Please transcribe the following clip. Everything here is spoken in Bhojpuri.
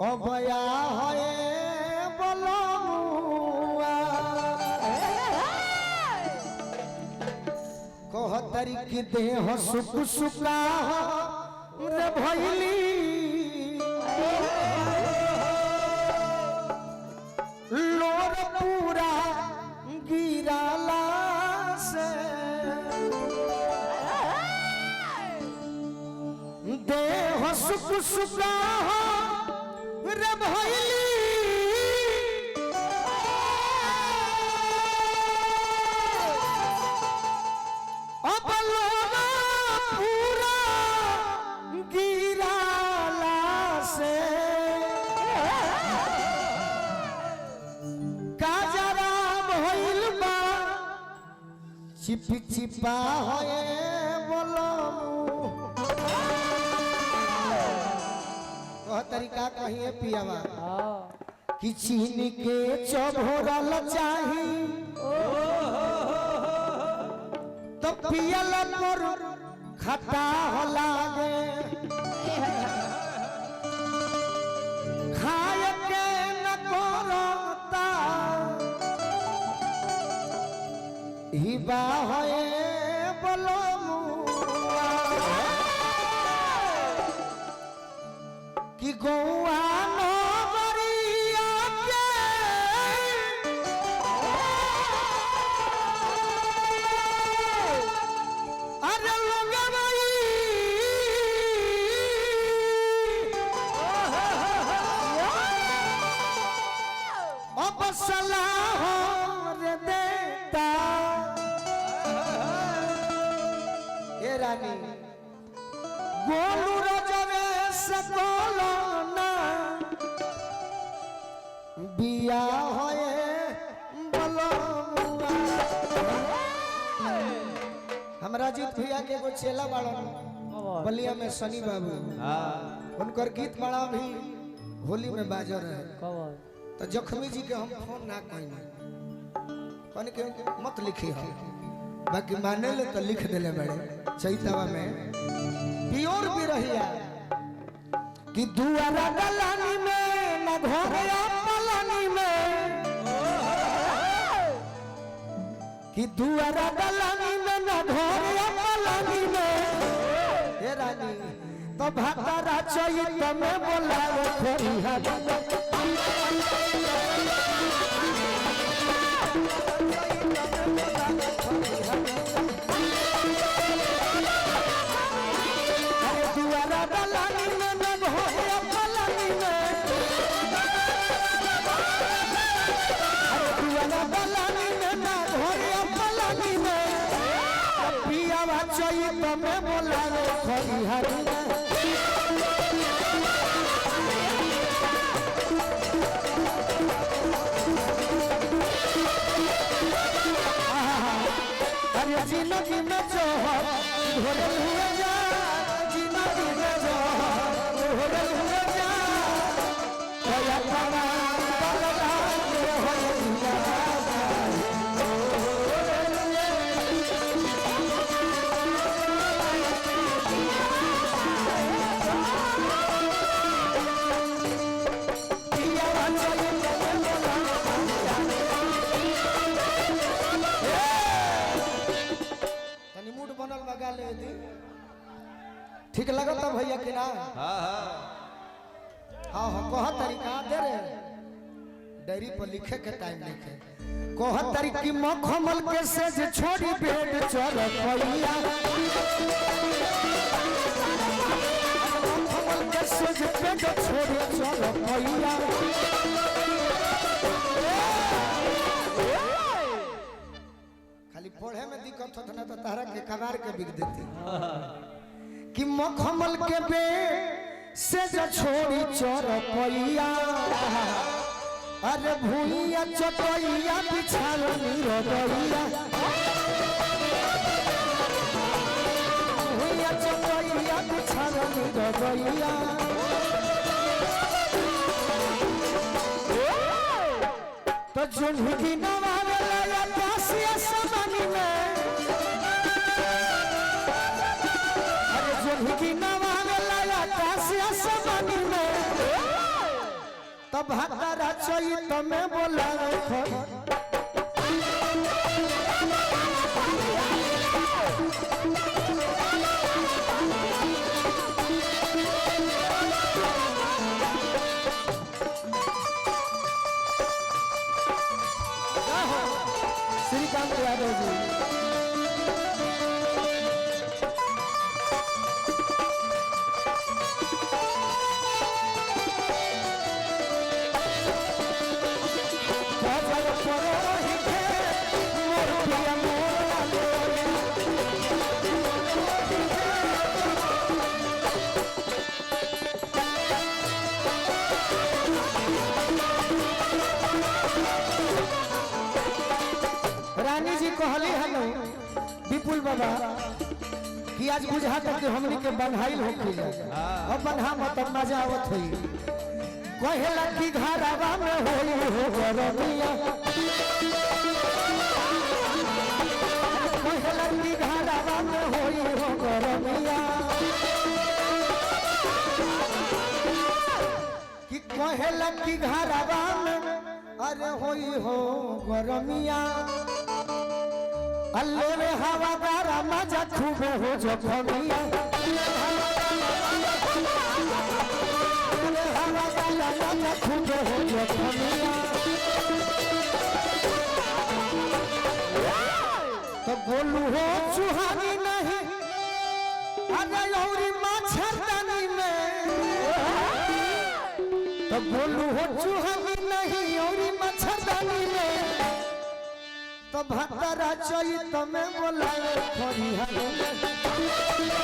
अभया है बलमुआ कह तरीक देह सुख सुखा रे भैली लोर पूरा गिराला से देह सुख सुखा रे भैली अब लोरा पूरा गिराला से काजरा भइल बा चिप चिपा है तरीका कहिए पियावा कि चीनी के चभोरल चाही तो पियल पर खटा लागे खाए के न करता हिबा है बलमुआ कि गौआ नगरिया के अरे लगवई अब सलाह रे देता ए रानी गोलू रजवे से बोलना बिया होए बलमुआ हमरा जीत भैया के एगो चेला बाड़न बलिया में सनी बाबू उनकर गीत बड़ा भी होली में बाजो रहे तो जखमी जी के हम फोन ना कहने के मत लिखी हो बाकी माने ले तो लिख देले बड़े चैतवा में प्योर भी रहिया कि दुआरा दलानी में न घोड़या पलानी में कि दुआरा दलानी में न घोड़या पलानी में हे रानी तो भातारा चैत में बोलावे खोरिया में बोलावे खरिहरी अरे जिंदगी में जो घोड़े हुए जा जिंदगी में जो घोड़े हुए जा भैया खाना बलला के होए जा ठीक लगा था भैया कि ना? हाँ कह तरीका दे रे डायरी पर लिखे के टाइम लिखे कह तरीकी मखमल के सेज छोड़ी बेड चल भैया मखमल के सेज बेड छोड़ी चल भैया होत ना तो तारा के कबार के बिक देती कि मखमल के बे से जो छोड़ी चरपैया अरे भूइया चटैया बिछावनी रगैया भूइया चटैया बिछावनी रगैया तो जुनकी नवावे लया पासिया समानी में अरे जुनकी नवावे लया पासिया समानी में तब हतारा चाहिए तो मैं बोला श्रीकांत यादव जी रानी जी कहली हलो विपुल बाबा कि आज बुझा तक कि हमनी के बंधाइल होके अब बंधा मत मजा आवत होई कहेला कि घरवा में होई हो गरमिया कहेला कि घरवा में होई हो गरमिया कि कहेला कि घरवा में अरे होई हो गरमिया अल्ले रे हवा गारा मजा खूबे हो जखमिया अल्ले हवा गारा मजा खूबे हो जखमिया तो बोलू हो सुहानी नहीं अरे लौरी मच्छरदानी में तो बोलू हो सुहानी नहीं लौरी मच्छरदानी में तो भतरा चाहिए तो मैं बोलाए खरिहानी में